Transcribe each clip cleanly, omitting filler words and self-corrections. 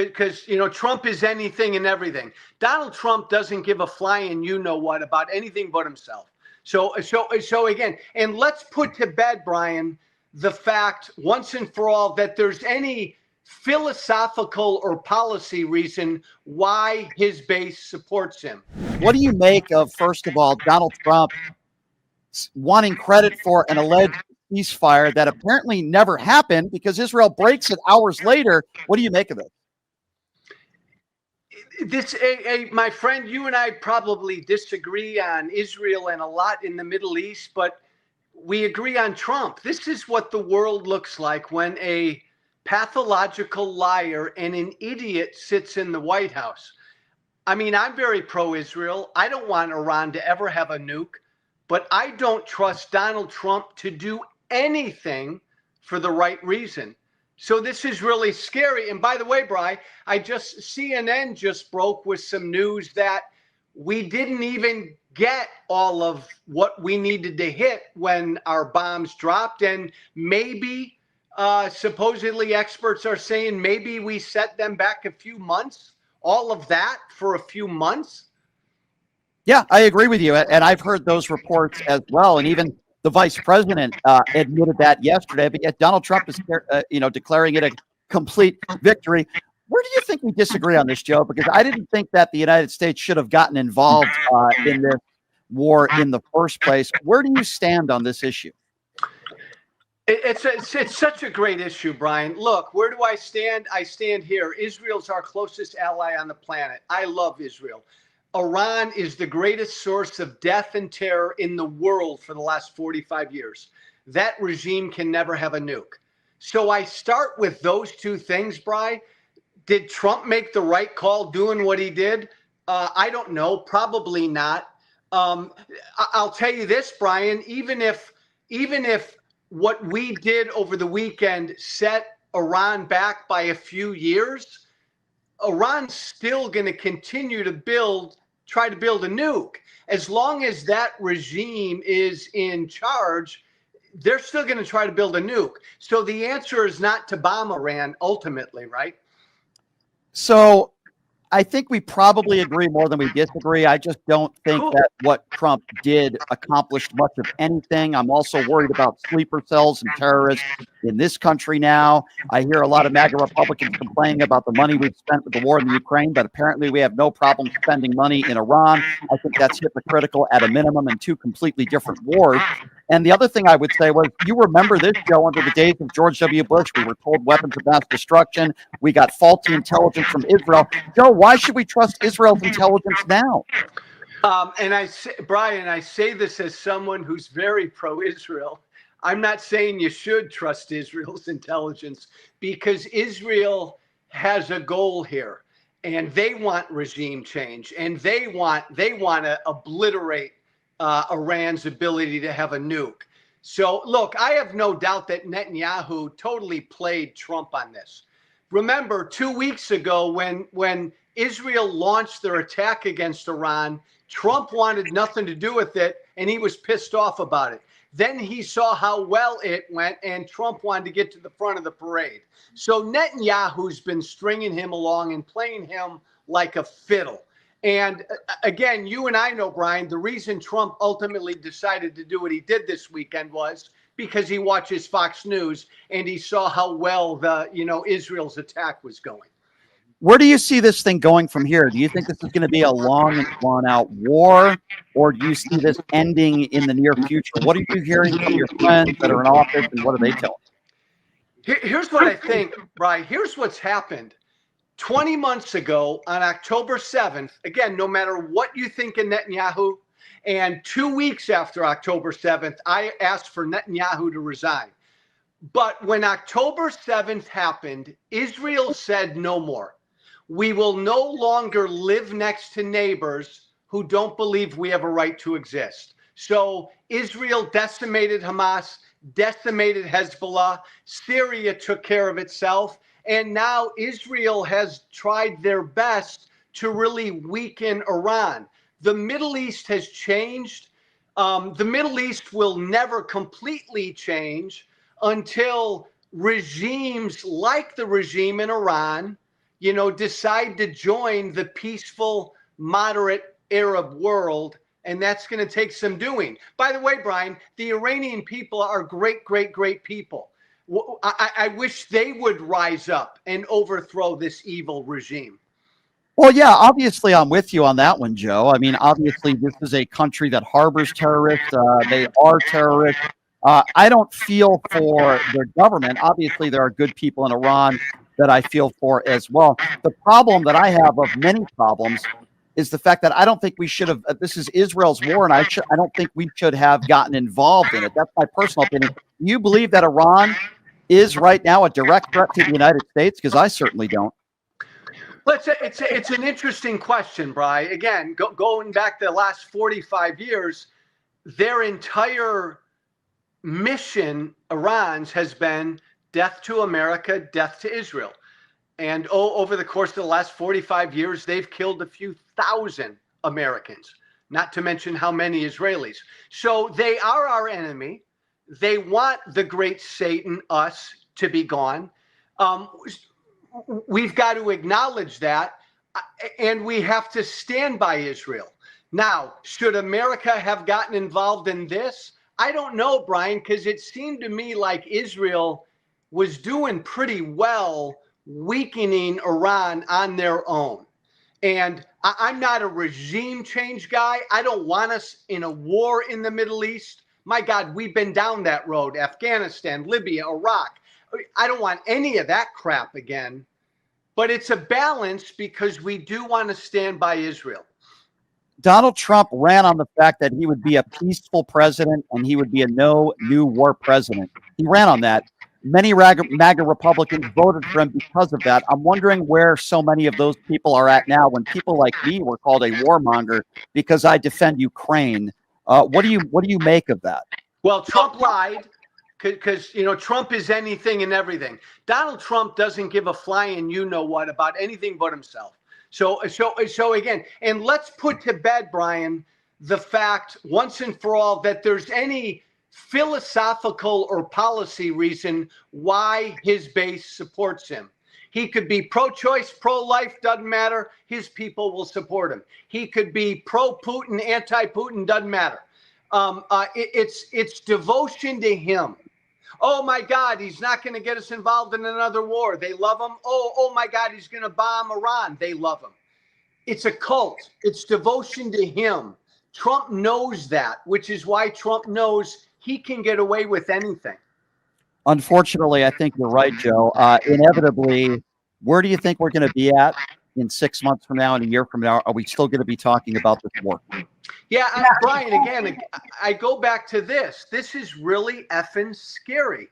because Trump is anything and everything. Donald Trump doesn't give a flying you-know-what about anything but himself. So again, and let's put to bed, Brian, the fact once and for all that there's any philosophical or policy reason why his base supports him. What do you make of, first of all, Donald Trump wanting credit for an alleged ceasefire that apparently never happened because Israel breaks it hours later? What do you make of it? My friend, you and I probably disagree on Israel and a lot in the Middle East, but we agree on Trump. This is what the world looks like when a pathological liar and an idiot sits in the White House. I mean, I'm very pro-Israel. I don't want Iran to ever have a nuke, but I don't trust Donald Trump to do anything for the right reason. So this is really scary. And by the way, Bri, CNN just broke with some news that we didn't even get all of what we needed to hit when our bombs dropped. And maybe, supposedly experts are saying maybe we set them back a few months, all of that for a few months. Yeah, I agree with you. And I've heard those reports as well. And even the vice president admitted that yesterday, but yet Donald Trump is, declaring it a complete victory. Where do you think we disagree on this, Joe? Because I didn't think that the United States should have gotten involved in this war in the first place. Where do you stand on this issue? It's such a great issue, Brian. Look, where do I stand? I stand here. Israel's our closest ally on the planet. I love Israel. Iran is the greatest source of death and terror in the world for the last 45 years. That regime can never have a nuke. So I start with those two things, Bri. Did Trump make the right call doing what he did? I don't know. Probably not. I'll tell you this, Brian, even if what we did over the weekend set Iran back by a few years, Iran's still going to continue to try to build a nuke. As long as that regime is in charge, they're still going to try to build a nuke. So the answer is not to bomb Iran ultimately, right? So I think we probably agree more than we disagree. I just don't think that what Trump did accomplished much of anything. I'm also worried about sleeper cells and terrorists in this country now. I hear a lot of MAGA Republicans complaining about the money we've spent with the war in the Ukraine, but apparently we have no problem spending money in Iran. I think that's hypocritical at a minimum in two completely different wars. And the other thing I would say was, you remember this, Joe, under the days of George W. Bush, we were told weapons of mass destruction. We got faulty intelligence from Israel. Joe, why should we trust Israel's intelligence now? Brian, I say this as someone who's very pro-Israel. I'm not saying you should trust Israel's intelligence, because Israel has a goal here, and they want regime change, and they want to obliterate Iran's ability to have a nuke. So look, I have no doubt that Netanyahu totally played Trump on this. Remember 2 weeks ago when Israel launched their attack against Iran, Trump wanted nothing to do with it, and he was pissed off about it. Then he saw how well it went, and Trump wanted to get to the front of the parade. So Netanyahu's been stringing him along and playing him like a fiddle. And again, you and I know, Brian, the reason Trump ultimately decided to do what he did this weekend was because he watches Fox News and he saw how well Israel's attack was going. Where do you see this thing going from here? Do you think this is going to be a long and drawn-out war, or do you see this ending in the near future? What are you hearing from your friends that are in office, and what are they telling you? Here's what I think, Brian. Here's what's happened. 20 months ago, on October 7th, again, no matter what you think of Netanyahu, and 2 weeks after October 7th, I asked for Netanyahu to resign. But when October 7th happened, Israel said no more. We will no longer live next to neighbors who don't believe we have a right to exist. So Israel decimated Hamas, decimated Hezbollah. Syria took care of itself. And now Israel has tried their best to really weaken Iran. The Middle East has changed. The Middle East will never completely change until regimes like the regime in Iran decide to join the peaceful, moderate Arab world. And that's going to take some doing. By the way, Brian, the Iranian people are great, great, great people. I wish they would rise up and overthrow this evil regime. Well, yeah, obviously I'm with you on that one, Joe. I mean, obviously this is a country that harbors terrorists. They are terrorists. I don't feel for their government. Obviously, there are good people in Iran that I feel for as well. The problem that I have of many problems is the fact that I don't think we should have. This is Israel's war, and I don't think we should have gotten involved in it. That's my personal opinion. Do you believe that Iran is right now a direct threat to the United States? Because I certainly don't. Well, it's an interesting question, Brian. Again, going back the last 45 years, their entire mission, Iran's, has been death to America, death to Israel. And over the course of the last 45 years, they've killed a few thousand Americans, not to mention how many Israelis. So they are our enemy. They want the great Satan, us, to be gone. We've got to acknowledge that, and we have to stand by Israel. Now, should America have gotten involved in this? I don't know, Brian, because it seemed to me like Israel was doing pretty well weakening Iran on their own. And I'm not a regime change guy. I don't want us in a war in the Middle East. My God, we've been down that road. Afghanistan, Libya, Iraq. I don't want any of that crap again. But it's a balance because we do want to stand by Israel. Donald Trump ran on the fact that he would be a peaceful president and he would be a no new war president. He ran on that. Many MAGA Republicans voted for him because of that. I'm wondering where so many of those people are at now when people like me were called a warmonger because I defend Ukraine. What do you make of that? Well, Trump lied because, Trump is anything and everything. Donald Trump doesn't give a flying you-know-what about anything but himself. So again, and let's put to bed, Brian, the fact once and for all that there's any philosophical or policy reason why his base supports him. He could be pro-choice, pro-life, doesn't matter. His people will support him. He could be pro-Putin, anti-Putin, doesn't matter. It's devotion to him. Oh my God, he's not going to get us involved in another war. They love him. Oh my God, he's going to bomb Iran. They love him. It's a cult. It's devotion to him. Trump knows that, which is why Trump knows he can get away with anything. Unfortunately, I think you're right, Joe. Inevitably, where do you think we're going to be at in 6 months from now and a year from now? Are we still going to be talking about this war? Yeah, Brian, again, I go back to this. This is really effing scary.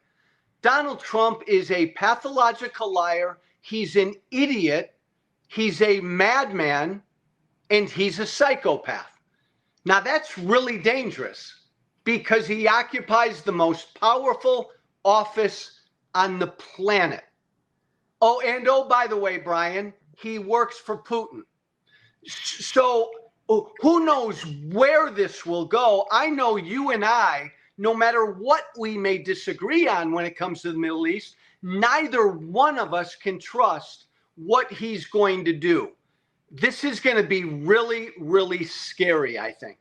Donald Trump is a pathological liar. He's an idiot. He's a madman, and he's a psychopath. Now, that's really dangerous because he occupies the most powerful office on the planet. Oh, by the way, Brian, he works for Putin. So who knows where this will go? I know you and I, no matter what we may disagree on when it comes to the Middle East, neither one of us can trust what he's going to do. This is going to be really, really scary, I think.